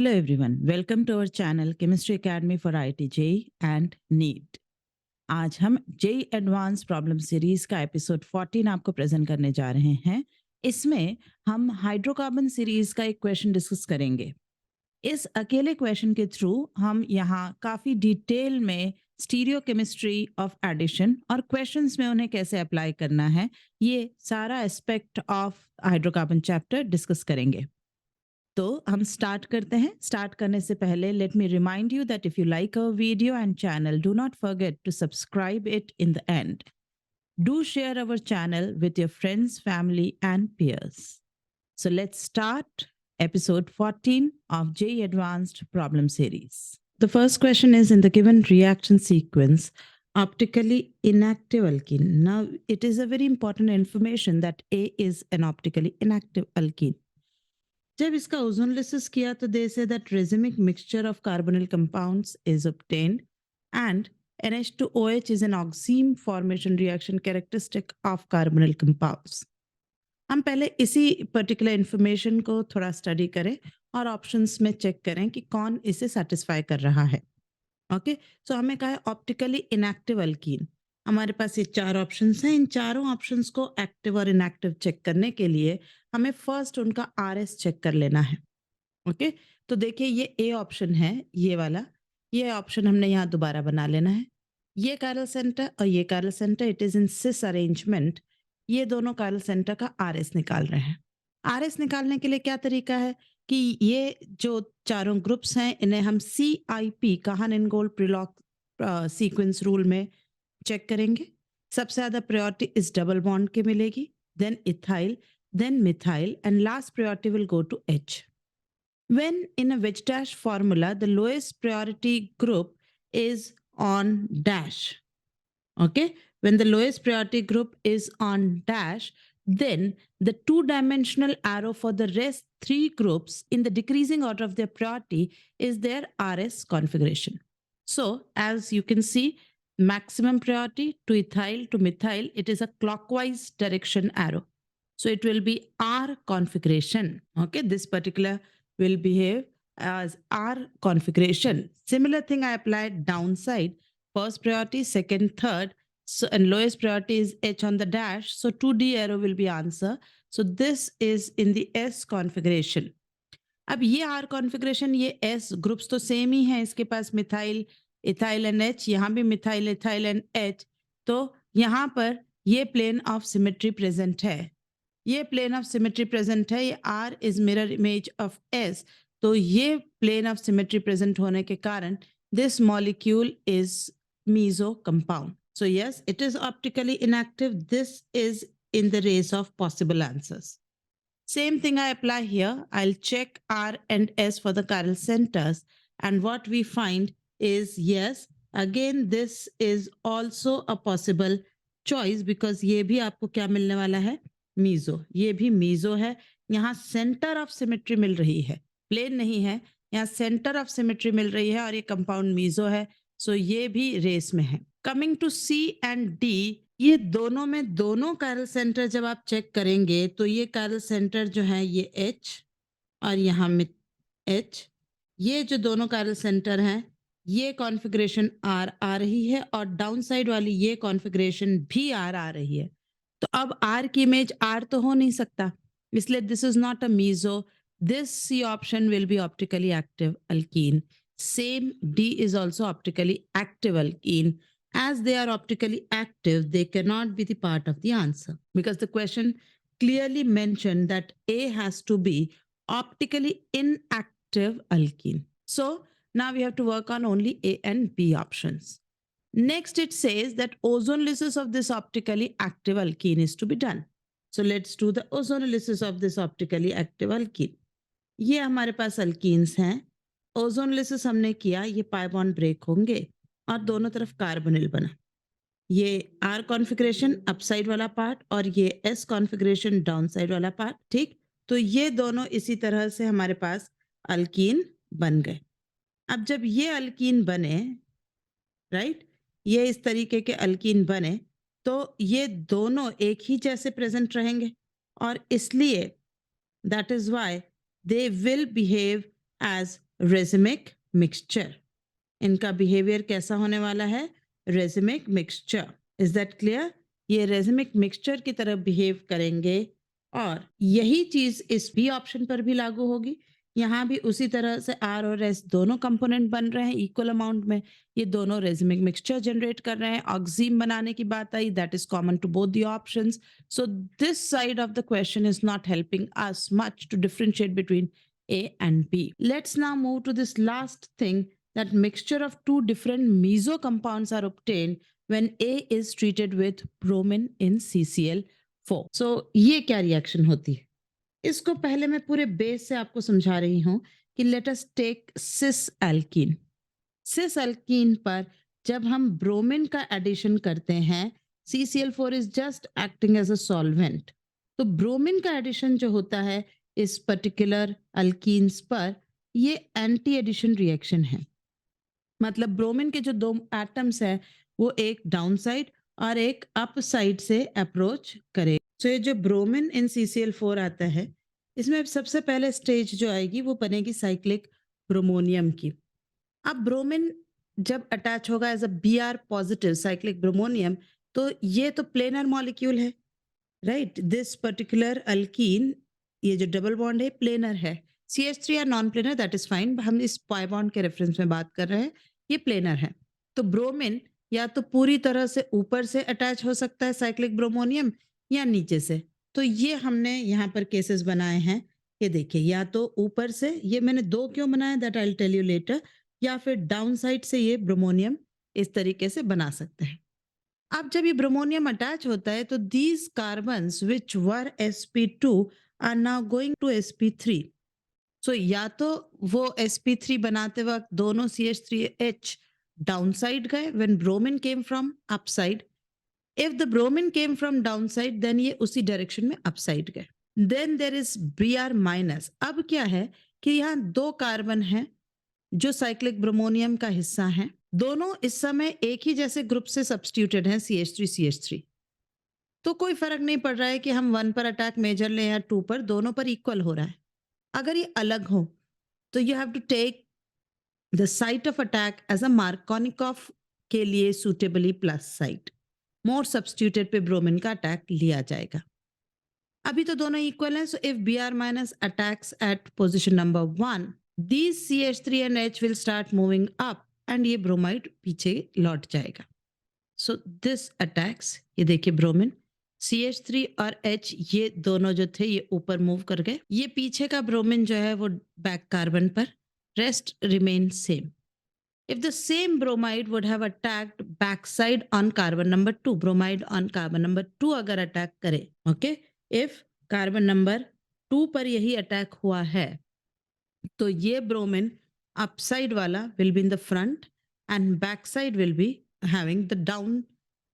Hello everyone, welcome to our channel Chemistry Academy for IIT JEE and NEET. आज हम JEE advance problem series का episode 14 आपको present करने जा रहे हैं। इसमें हम हाइड्रोकार्बन सीरीज का एक क्वेश्चन डिस्कस करेंगे। इस अकेले क्वेश्चन के थ्रू हम यहाँ काफ़ी डिटेल में स्टीरियोकेमिस्ट्री ऑफ एडिशन और क्वेश्चंस में उन्हें कैसे अप्लाई करना है, ये सारा aspect of hydrocarbon chapter discuss करेंगे। तो हम स्टार्ट करते हैं। स्टार्ट करने से पहले let me remind you that if you like our video and channel, do not forget to subscribe it in the end. Do share our channel with your friends, family, and peers. So let's start episode 14 of JEE Advanced Problem Series. The first question is, in the given reaction sequence, optically inactive alkene. Now, it is a very important information that A is an optically inactive alkene. जब इसका ozonolysis किया तो they say that racemic mixture of carbonyl compounds is obtained and NH2OH is an oxime formation reaction characteristic of carbonyl compounds. हम पहले इसी particular information को थोड़ा study करें और ऑप्शंस में चेक करें कि कौन इसे सेटिस्फाई कर रहा है। ओके, सो हमें कहा है ऑप्टिकली इनएक्टिव अल्कीन। हमारे पास ये चार ऑप्शंस हैं। इन चारों ऑप्शंस को एक्टिव और इनएक्टिव चेक करने के लिए हमें फर्स्ट उनका RS चेक कर लेना है। ओके, तो देखिए ये ए ऑप्शन है, ये वाला। ये ऑप्शन हमने यहाँ दोबारा बना लेना है। ये कायरल सेंटर और ये chiral centre, it is in cis arrangement. ये दोनों कायरल सेंटर का RS निकाल रहे हैं। RS निकालने के लिए क्या तरीका है कि ये जो चारों ग्रुप्स हैं इन्हें हम CIP Cahn Ingold Prelog sequence rule में चेक करेंगे। सबसे ज्यादा प्रायोरिटी इस डबल बॉन्ड के मिलेगी, then ethyl, then methyl, and last priority will go to H. When in a wedge dash formula, the lowest priority group is on dash. Okay, when the lowest priority group is on dash, then the two-dimensional arrow for the rest three groups in the decreasing order of their priority is their RS configuration. So, as you can see, maximum priority to ethyl to methyl, it is a clockwise direction arrow. So it will be R configuration. Okay, this particular will behave as R configuration. Similar thing I applied downside. First priority, second, third. So and lowest priority is H on the dash. So 2D arrow will be answer. So this is in the S configuration. अब ये R configuration, ये S groups तो same ही है। इसके पास methyl, ethyl and H, यहाँ भी methyl, ethyl and H। तो यहाँ पर ये प्लेन ऑफ सिमेट्री प्रेजेंट है। ये प्लेन ऑफ सिमेट्री प्रेजेंट है। ये R is mirror image of S। तो ये प्लेन ऑफ सिमेट्री प्रेजेंट होने के कारण this molecule is meso compound. So yes, it is optically inactive. This is in the race of possible answers. Same thing I apply here. I'll check R and S for the chiral centers, and what we find is yes, again this is also a possible choice because ये भी आपको क्या मिलने वाला है, meso. ये भी meso है। यहाँ सेंटर ऑफ सिमेट्री मिल रही है, प्लेन नहीं है। यहाँ सेंटर ऑफ सिमेट्री मिल रही है और ये कंपाउंड मीजो है। सो ये भी रेस में है। Coming to C and D, ये दोनों में दोनों कायरल सेंटर जब आप चेक करेंगे तो ये कायरल सेंटर जो है ये H और यहाँ में H, ये जो दोनों कायरल सेंटर हैं ये कॉन्फ़िगरेशन R आ रही है और डाउन साइड वाली ये कॉन्फ़िगरेशन भी R आ रही है। तो अब R की इमेज R तो हो नहीं सकता, इसलिए this is not a meso. This C option will be optically active alkene. Same D is also optically active alkene. As they are optically active, they cannot be the part of the answer because the question clearly mentioned that A has to be optically inactive alkene. So now we have to work on only A and B options. Next, it says that ozonolysis of this optically active alkene is to be done. So let's do the ozonolysis of this optically active alkene. ये हमारे पास alkenes हैं। Ozonolysis हमने किया, ये pi bond break होंगे और दोनों तरफ कार्बोनिल बना। ये R कॉन्फ़िगरेशन अपसाइड वाला पार्ट और ये S कॉन्फ़िगरेशन डाउन साइड वाला पार्ट। ठीक, तो ये दोनों इसी तरह से हमारे पास अल्कीन बन गए। अब जब ये अल्कीन बने, राइट, ये इस तरीके के अल्कीन बने तो ये दोनों एक ही जैसे प्रेजेंट रहेंगे और इसलिए that is why they will behave as racemic mixture. इनका बिहेवियर कैसा होने वाला है? Racemic mixture. Is that clear? ये रेजिमिक मिक्सचर की तरह बिहेव करेंगे और यही चीज इस बी ऑप्शन पर भी लागू होगी। यहाँ भी उसी तरह से आर और एस दोनों कंपोनेंट बन रहे हैं इक्वल अमाउंट में। ये दोनों रेजिमिक मिक्सचर जनरेट कर रहे हैं। ऑक्सीम बनाने की बात आई, that is common to both the options. So this side of the question is not helping us much to differentiate between A and B. Let's now move to this last thing, that mixture of two different meso compounds are obtained when A is treated with bromine in CCl4. So ये क्या reaction होती है? इसको पहले मैं पूरे base से आपको समझा रही हूं कि let us take cis alkene. Cis alkene पर जब हम ब्रोमीन का एडिशन करते हैं, CCl4 is just acting as a solvent। तो ब्रोमीन का एडिशन जो होता है इस पर्टिकुलर अल्कीन्स पर, ये एंटी एडिशन रिएक्शन है। मतलब ब्रोमीन के जो दो एटम्स है वो एक डाउन साइड और एक अप साइड से अप्रोच करे। तो ये जो ब्रोमीन इन CCl4 आता है, इसमें सबसे पहले स्टेज जो आएगी वो बनेगी साइक्लिक ब्रोमोनियम की। अब ब्रोमीन जब अटैच होगा as a Br positive cyclic bromonium, तो ये तो प्लेनर मॉलिक्यूल है, राइट? दिस पर्टिकुलर अल्कीन, ये जो डबल बॉन्ड है प्लेनर है। CH3 या non planar that is fine, हम इस पाई बॉन्ड के रेफरेंस में बात कर रहे हैं, ये प्लेनर है। तो ब्रोमीन या तो पूरी तरह से ऊपर से अटैच हो सकता है साइक्लिक ब्रोमोनियम या नीचे से। तो ये हमने यहाँ पर केसेस बनाए हैं। ये देखिए, या तो ऊपर से, ये मैंने दो क्यों बनाए that I will tell you later, या फिर डाउन साइड से ये ब्रोमोनियम इस तरीके से बना सकते हैं। अब जब ये ब्रोमोनियम अटैच होता है तो these carbons which were sp2 are now going to sp3। So या तो वो sp3 बनाते वक्त दोनों CH3H डाउन साइड गए when bromine came from upside. If the bromine came from down side then ये उसी डायरेक्शन में अपसाइड गए। Then there is Br minus. अब क्या है कि यहाँ दो कार्बन है जो साइक्लिक ब्रोमोनियम का हिस्सा है, दोनों इस समय एक ही जैसे ग्रुप से सब्स्टिट्यूटेड हैं, CH3 तो कोई फर्क नहीं पड़ रहा है कि हम 1 पर अटैक मेजर लें या 2 पर, दोनों पर इक्वल हो रहा है। अगर ये अलग हो तो you have to take the site of attack as a Markovnikov के लिए suitably plus site. More substituted पे ब्रोमीन का अटैक लिया जाएगा। अभी तो दोनों इक्वल हैं, so if Br minus attacks at position number 1, these CH3 and H will start moving up and ये ब्रोमाइड पीछे लौट जाएगा। सो दिस अटैक्स, ये देखिए ब्रोमीन, CH3 और H ये दोनों जो थे ये ऊपर मूव कर गए, ये पीछे का ब्रोमीन जो है वो बैक कार्बन पर, rest remain same. If the same bromide would have attacked backside on carbon number 2, bromide on carbon number 2 अगर अटैक करे, okay, if कार्बन नंबर 2 पर यही अटैक हुआ है तो ये ब्रोमीन अपसाइड वाला will be in the front end back side will be having the down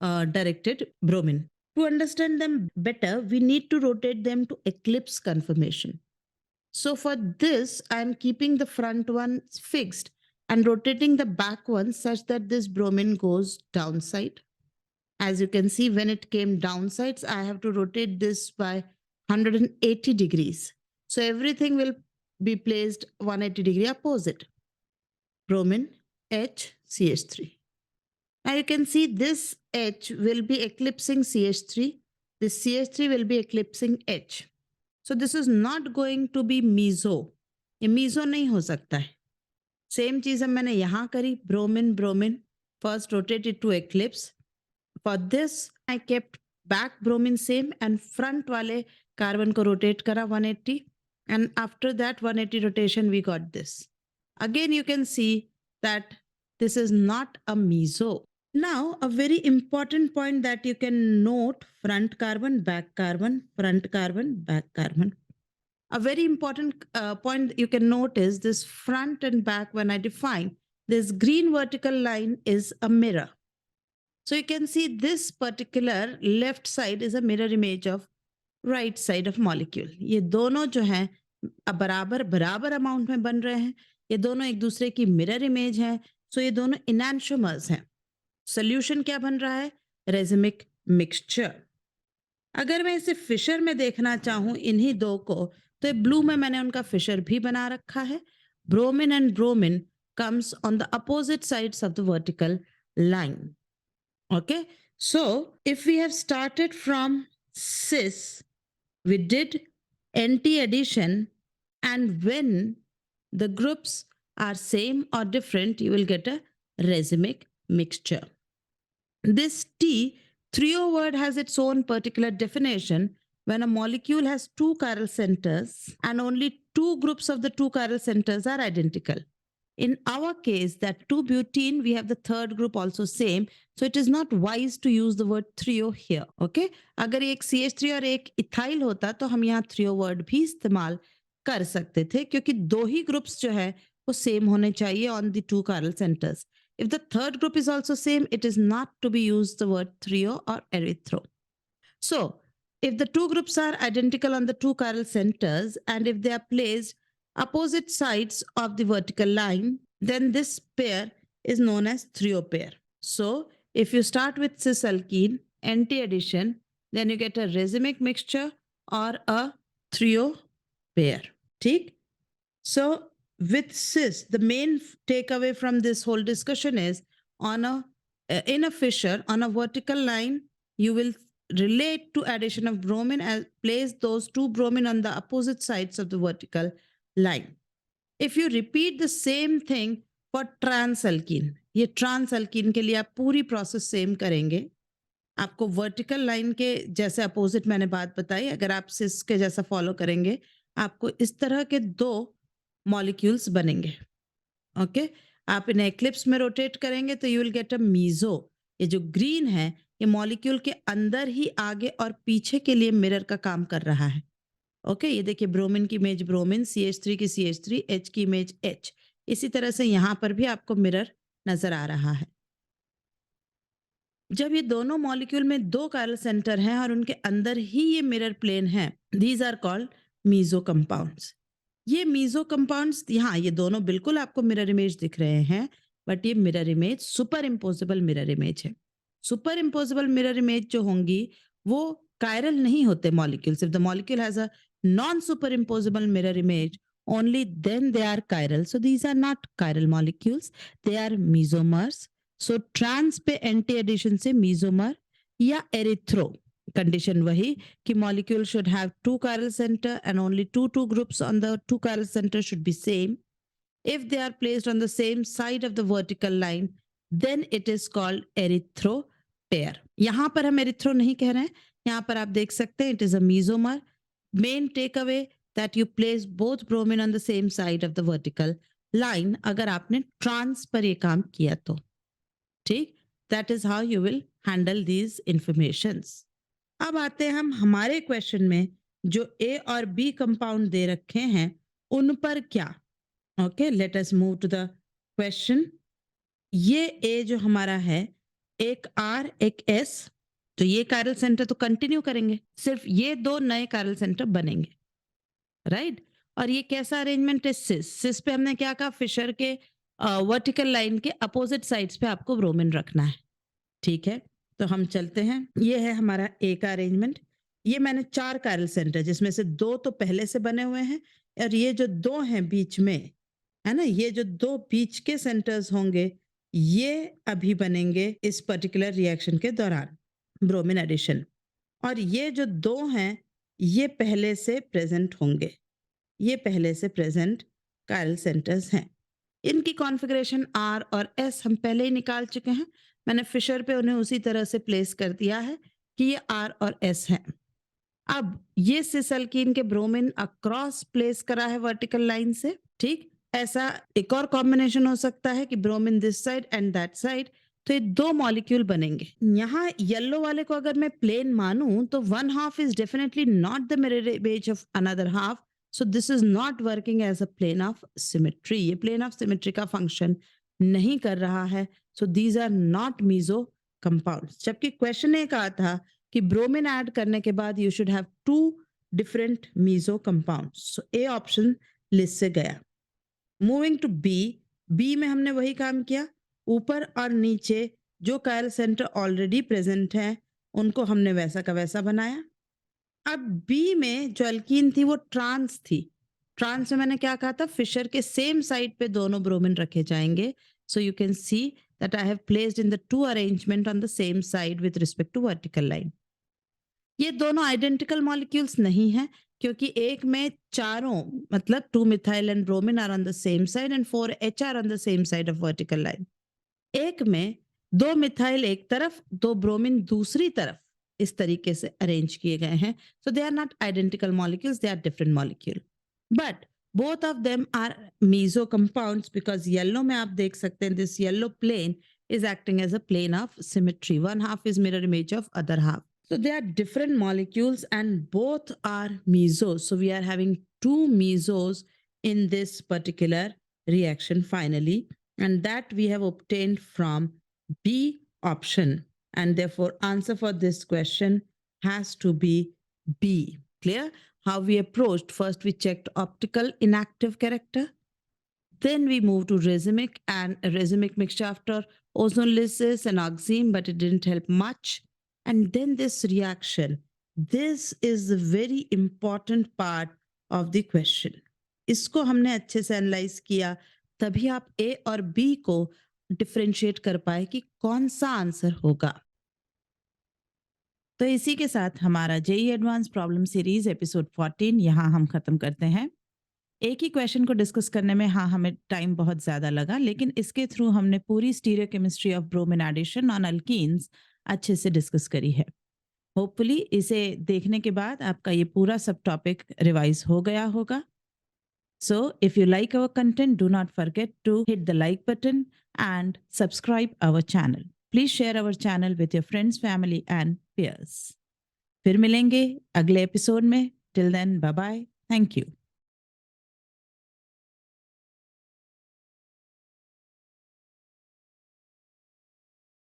directed bromine. To understand them better, we need to rotate them to eclipse conformation. So for this, I am keeping the front one fixed and rotating the back one such that this bromine goes downside. As you can see, when it came downsides, I have to rotate this by 180 degrees. So everything will be placed 180 degree opposite. Bromine, H, CH3. Now you can see this H will be eclipsing CH3. This CH3 will be eclipsing H. So this is not going to be meso. ये meso नहीं हो सकता है। Same चीज हम मैंने यहाँ करी, bromine bromine, first rotated to eclipse. For this I kept back bromine same and front वाले कार्बन को रोटेट करा 180 and after that 180 rotation we got this. Again you can see that this is not a meso. Now a very important point that you can note, front carbon, back carbon, front carbon, back carbon. A very important point you can note is this front and back. When I define this green vertical line is a mirror. So you can see this particular left side is a mirror image of right side of molecule. ये दोनों जो हैं बराबर बराबर amount में बन रहे हैं, ये दोनों एक दूसरे की मिरर इमेज हैं, सो ये दोनों इनैंशोमर्स हैं। सोल्यूशन क्या बन रहा है? Racemic mixture. अगर मैं इसे फिशर में देखना चाहूं इन्हीं दो को, तो ब्लू में मैंने उनका फिशर भी बना रखा है bromine and bromine comes on the opposite sides of the vertical line. Okay, so if we have started from cis, we did NT addition, and when the groups are same or different, you will get a racemic mixture. This T trio word has its own particular definition. When a molecule has two chiral centers and only two groups of the two chiral centers are identical. In our case, that 2-butene, we have the third group also same. So it is not wise to use the word trio here. Okay? अगर एक CH3 और एक ethyl होता तो हम यहाँ trio word भी इस्तेमाल कर सकते थे क्योंकि दो ही ग्रुप्स जो है वो सेम होने चाहिए on the two chiral centers. If the third group is also same, it is not to be used the word trio or erythro. So, if the two groups are identical on the two chiral centers and if they are placed opposite sides of the vertical line, then this pair is known as trio pair. So, if you start with cis alkene, NT addition, then you get a racemic mixture or a trio pair. ठीक? So, with cis, the main takeaway from this whole discussion is in a fissure on a vertical line, you will relate to addition of bromine and place those two bromine on the opposite sides of the vertical line. If you repeat the same thing for transalkene, ये transalkene के लिए आप पूरी process same करेंगे. आपको vertical line के जैसे opposite मैंने बात बताई, अगर आप सिस के जैसा फॉलो करेंगे, आपको इस तरह के दो मॉलिक्यूल्स बनेंगे. ओके, आप इन्हें एक्लिप्स में रोटेट करेंगे तो you will get a meso. ये जो ग्रीन है ये मॉलिक्यूल के अंदर ही आगे और पीछे के लिए मिरर का काम कर रहा है. ओके, ये देखिए ब्रोमीन की इमेज ब्रोमीन, CH3 की CH3, H की इमेज H. इसी तरह से यहाँ पर भी आपको मिरर नजर आ रहा है. जब ये दोनों मॉलिक्यूल में दो chiral सेंटर हैं और उनके अंदर ही ये मिरर प्लेन है, these are called meso compounds. ये मीजो कंपाउंड्स, यहाँ ये दोनों बिल्कुल आपको मिरर इमेज दिख रहे हैं, बट ये mirror image super imposable mirror image है. सुपर इम्पोजेबल मिरर इमेज जो होंगी वो कायरल नहीं होते molecules. If the molecule has a non super imposable mirror image, only then they are chiral. So these are not chiral molecules, they are mesomers. So trans पे anti addition से मीजोमर या erythro. Condition वही कि molecule should have two chiral center and only two groups on the two chiral center should be same. If they are placed on the same side of the vertical line, then it is called erythro pair. यहाँ पर हम erythro नहीं कह रहे हैं, यहाँ पर आप देख सकते हैं it is a mesomer. Main takeaway that you place both bromine on the same side of the vertical line अगर आपने trans पर ये काम किया तो. ठीक, that is how you will handle these informations. अब आते हैं हम हमारे क्वेश्चन में, जो ए और बी कंपाउंड दे रखे हैं उन पर क्या. Okay, let us move to the question. ये ए जो हमारा है, एक आर एक एस, तो ये कायरल सेंटर तो कंटिन्यू करेंगे, सिर्फ ये दो नए कायरल सेंटर बनेंगे. राइट, और ये कैसा अरेंजमेंट है, सिस. सिस पे हमने क्या कहा, फिशर के वर्टिकल लाइन के अपोजिट साइड्स पे आपको ब्रोमीन रखना है. ठीक है, तो हम चलते हैं. ये है हमारा ए का अरेंजमेंट. ये मैंने 4 कायरल सेंटर, जिसमें से 2 तो पहले से बने हुए हैं और ये जो 2 हैं बीच में, है ना, ये जो 2 बीच के सेंटर्स होंगे ये अभी बनेंगे इस पर्टिकुलर रिएक्शन के दौरान, ब्रोमीन एडिशन. और ये जो 2 हैं ये पहले से प्रेजेंट होंगे, ये पहले से प्रेजेंट कायरल सेंटर्स हैं. इनकी कॉन्फ़िगरेशन आर और एस हम पहले ही निकाल चुके हैं. मैंने फिशर पे उन्हें उसी तरह से प्लेस कर दिया है कि ये आर और एस हैं. अब ये सिस एल्कीन के ब्रोमीन अक्रॉस प्लेस करा है वर्टिकल लाइन से. ठीक, ऐसा एक और कॉम्बिनेशन हो सकता है कि bromine this side and that side, तो ये 2 मॉलिक्यूल बनेंगे. यहाँ येलो वाले को अगर मैं प्लेन मानूं तो one half is definitely not the mirror image of another half. So this is not working as a plane of symmetry. ये plane of symmetry का function नहीं कर रहा है. So these are not meso compounds. जबकि question ने कहा था कि bromine add करने के बाद you should have 2 different meso compounds. So A option list से गया. Moving to B. B में हमने वही काम किया, ऊपर और नीचे जो chiral center already present है उनको हमने वैसा का वैसा बनाया. अब बी में जो अल्कीन थी वो ट्रांस थी, ट्रांस में मैंने क्या कहा था, फिशर के सेम साइड पे दोनों ब्रोमीन रखे जाएंगे. So you can see that I have placed in the two arrangement on the same side with respect to vertical line. ये दोनों आइडेंटिकल मॉलिक्यूल्स नहीं है, क्योंकि एक में चारों मतलब 2 methyl and bromine are on the same side and 4 H are on the same side of vertical line. एक में 2 मिथाइल एक तरफ, 2 ब्रोमीन दूसरी तरफ इस तरीके से अरेंज किए गए हैं. So they are not identical molecules, they are different molecule, but both of them are meso compounds because yellow में आप देख सकते हैं this yellow plane is acting as a plane of symmetry. One half is mirror image of other half. So they are different molecules and both are mesos. So we are having two mesos in this particular reaction finally, and that we have obtained from B option, and therefore answer for this question has to be B. Clear? How we approached: first we checked optical inactive character, then we moved to racemic and racemic mixture after ozonolysis and oxime, but it didn't help much. And then this reaction, this is the very important part of the question. इसको हमने अच्छे से analyse किया, तभी आप A और B को differentiate कर पाए कि कौन सा आंसर होगा. तो इसी के साथ हमारा JEE advance problem series episode 14 यहाँ हम खत्म करते हैं. एक ही क्वेश्चन को डिस्कस करने में हमें टाइम बहुत ज़्यादा लगा, लेकिन इसके थ्रू हमने पूरी stereochemistry of bromine addition on alkenes अच्छे से डिस्कस करी है. होपफुली इसे देखने के बाद आपका ये पूरा सब टॉपिक रिवाइज हो गया होगा. So if you like our content, do not forget to hit the like button and subscribe our channel. Please share our channel with your friends, family and peers. फिर मिलेंगे अगले एपिसोड में. Till then, bye bye. Thank you.